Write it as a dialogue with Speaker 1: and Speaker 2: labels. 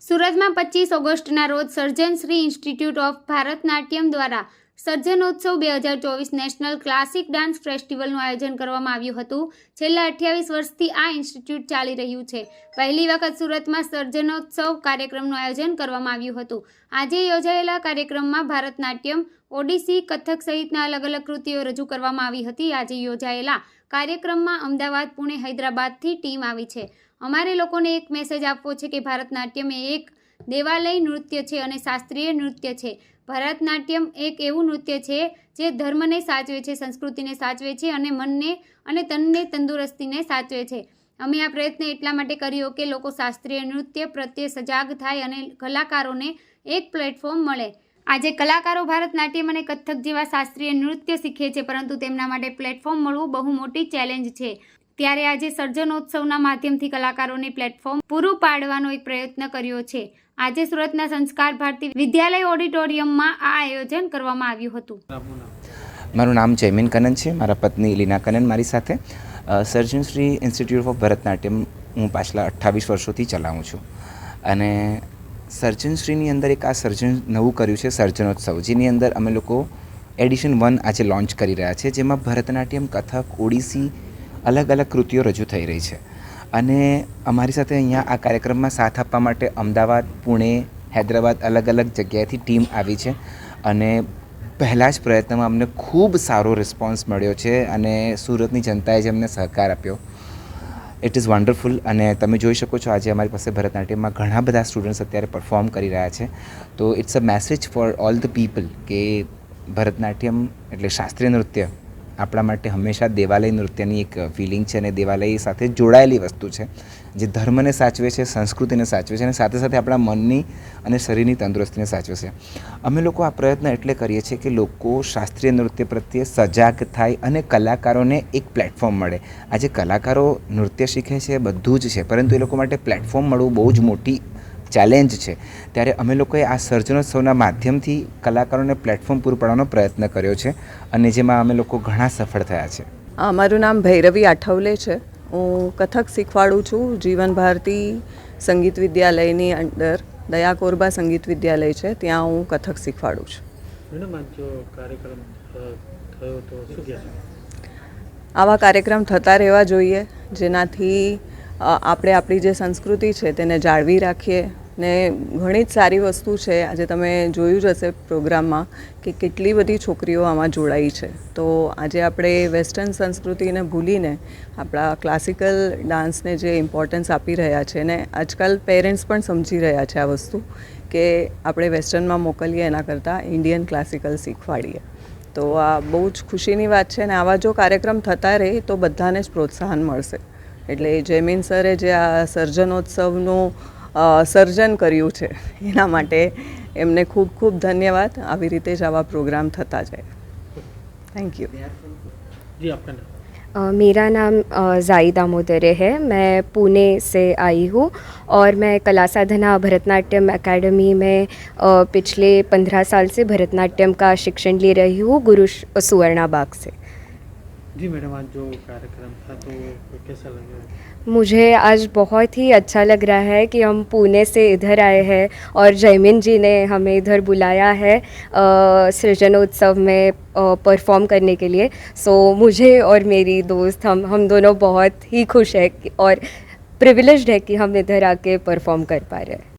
Speaker 1: સુરતમાં 25 ઓગસ્ટના રોજ સર્જન શ્રી ઇન્સ્ટિટ્યૂટ ઓફ ભારતનાટ્યમ દ્વારા સર્જનોત્સવ 2024 નેશનલ ક્લાસિક ડાન્સ ફેસ્ટિવલનું આયોજન કરવામાં આવ્યું હતું. છેલ્લા 28 વર્ષથી આ ઇન્સ્ટિટ્યૂટ ચાલી રહ્યું છે. પહેલી વખત સુરતમાં સર્જનોત્સવ કાર્યક્રમનું આયોજન કરવામાં આવ્યું હતું. આજે યોજાયેલા કાર્યક્રમમાં ભારતનાટ્યમ, ઓડિસી, કથક સહિતના અલગ અલગ કૃતિઓ રજૂ કરવામાં આવી હતી. આજે યોજાયેલા કાર્યક્રમમાં અમદાવાદ, પુણે, હૈદરાબાદથી ટીમ આવી છે. અમારે લોકોને એક મેસેજ આપવો છે કે ભારતનાટ્યમ એ એક દેવાલય નૃત્ય છે અને શાસ્ત્રીય નૃત્ય છે. ભરતનાટ્યમ એક એવું નૃત્ય છે જે ધર્મને સાચવે છે, સંસ્કૃતિને સાચવે છે અને મનને અને તનને તંદુરસ્તીને સાચવે છે. અમે આ પ્રયત્ન એટલા માટે કર્યો કે લોકો શાસ્ત્રીય નૃત્ય પ્રત્યે સજાગ થાય અને કલાકારોને એક પ્લેટફોર્મ મળે. આજે કલાકારો ભારતનાટ્યમ અને કથક જેવા શાસ્ત્રીય નૃત્ય શીખે છે, પરંતુ તેમના માટે પ્લેટફોર્મ મળવું બહુ મોટી ચેલેન્જ છે. ત્યારે આજે સર્જનોત્સવના માધ્યમથી કલાકારોને પ્લેટફોર્મ પૂરું પાડવાનો એક પ્રયત્ન કર્યો છે. આજે સુરતના સંસ્કાર ભારતી વિદ્યાલય ઓડિટોરિયમમાં આ આયોજન કરવામાં આવ્યું હતું.
Speaker 2: મારું નામ જયમીન કનન છે. મારા પત્ની લીના કનન મારી સાથે. સર્જન શ્રી ઇન્સ્ટિટ્યૂટ ઓફ ભરતનાટ્યમ હું પાછલા 28 વર્ષોથી ચલાવું છું અને સર્જનશ્રીની અંદર એક આ સર્જન નવું કર્યું છે સર્જનોત્સવ, જેની અંદર અમે લોકો એડિશન 1 આજે લોન્ચ કરી રહ્યા છે, જેમાં ભરતનાટ્યમ, કથક, ઓડિસી અલગ અલગ કૃતિઓ રજૂ થઈ રહી છે. અને અમારી સાથે અહીંયા આ કાર્યક્રમમાં સાથ આપવા માટે અમદાવાદ, પુણે, હૈદરાબાદ અલગ અલગ જગ્યાએથી ટીમ આવી છે અને પહેલાં જ પ્રયત્નમાં અમને ખૂબ સારો રિસ્પોન્સ મળ્યો છે અને સુરતની જનતાએ જે અમને સહકાર આપ્યો, ઇટ ઇઝ વન્ડરફુલ. અને તમે જોઈ શકો છો આજે અમારી પાસે ભરતનાટ્યમમાં ઘણા બધા સ્ટુડન્ટ્સ અત્યારે પરફોર્મ કરી રહ્યા છે. તો it's a message for all the people કે ભરતનાટ્યમ એટલે શાસ્ત્રીય નૃત્ય આપણા માટે હંમેશા દેવાલય નૃત્યની એક ફિલિંગ છે અને દેવાલય સાથે જોડાયેલી વસ્તુ છે, જે ધર્મને સાચવે છે, સંસ્કૃતિને સાચવે છે અને સાથે સાથે આપણા મનની અને શરીરની તંદુરસ્તીને સાચવે છે. અમે લોકો આ પ્રયત્ન એટલે કરીએ છીએ કે લોકો શાસ્ત્રીય નૃત્ય પ્રત્યે સજાગ થાય અને કલાકારોને એક પ્લેટફોર્મ મળે. આજે કલાકારો નૃત્ય શીખે છે, બધું જ છે, પરંતુ એ લોકો માટે પ્લેટફોર્મ મળવું બહુ જ મોટી ચેલેન્જ છે. ત્યારે અમે લોકોએ આ સર્જનોત્સવના માધ્યમથી કલાકારોને પ્લેટફોર્મ પૂરું પાડવાનો પ્રયત્ન કર્યો છે અને જેમાં અમે લોકો ઘણા સફળ થયા છે.
Speaker 3: મારું નામ ભૈરવી આઠવલે છે. હું કથક શીખવાડું છું. જીવન ભારતી સંગીત વિદ્યાલયની અંદર દયા કોરબા સંગીત વિદ્યાલય છે, ત્યાં હું કથક શીખવાડું છું.
Speaker 4: મેડમ, આજ જો કાર્યક્રમ થયો તો શું કહેશો?
Speaker 3: આવા કાર્યક્રમ થતા રહેવા જોઈએ, જેનાથી આપણે આપણી જે સંસ્કૃતિ છે તેને જાળવી રાખીએ. ને ઘણી જ સારી વસ્તુ છે. આજે તમે જોયું જ હશે પ્રોગ્રામમાં કે કેટલી બધી છોકરીઓ આમાં જોડાઈ છે. તો આજે આપણે વેસ્ટર્ન સંસ્કૃતિને ભૂલીને આપણા ક્લાસિકલ ડાન્સને જે ઇમ્પોર્ટન્સ આપી રહ્યા છે, ને આજકાલ પેરેન્ટ્સ પણ સમજી રહ્યા છે આ વસ્તુ કે આપણે વેસ્ટર્નમાં મોકલીએ એના કરતાં ઇન્ડિયન ક્લાસિકલ શીખવાડીએ. તો આ બહુ જ ખુશીની વાત છે. ને આવા જો કાર્યક્રમ થતા રહે તો બધાને જ પ્રોત્સાહન મળશે. એટલે જયમીન સરે જે આ સર્જનોત્સવનું સર્જન કર્યું છે એના માટે એમને ખૂબ ખૂબ ધન્યવાદ. આવી રીતે જ આવા प्रोग्राम થતા જાય. Thank you.
Speaker 4: जी, आपका नाम?
Speaker 5: मेरा नाम ज़ाई दामोदरे है. मैं पुणे से आई हूँ और मैं कला साधना भरतनाट्यम एकेडमी में पिछले 15 साल से भरतनाट्यम का शिक्षण ले रही हूँ गुरु सुवर्णा बाग से.
Speaker 4: जी मैडम, आज जो कार्यक्रम था तो कैसा लगा?
Speaker 5: मुझे आज बहुत ही अच्छा लग रहा है कि हम पुणे से इधर आए हैं और जयमीन जी ने हमें इधर बुलाया है सृजनोत्सव में परफॉर्म करने के लिए. सो मुझे और मेरी दोस्त हम दोनों बहुत ही खुश हैं और प्रिविलेज्ड है कि हम इधर आके परफॉर्म कर पा रहे हैं.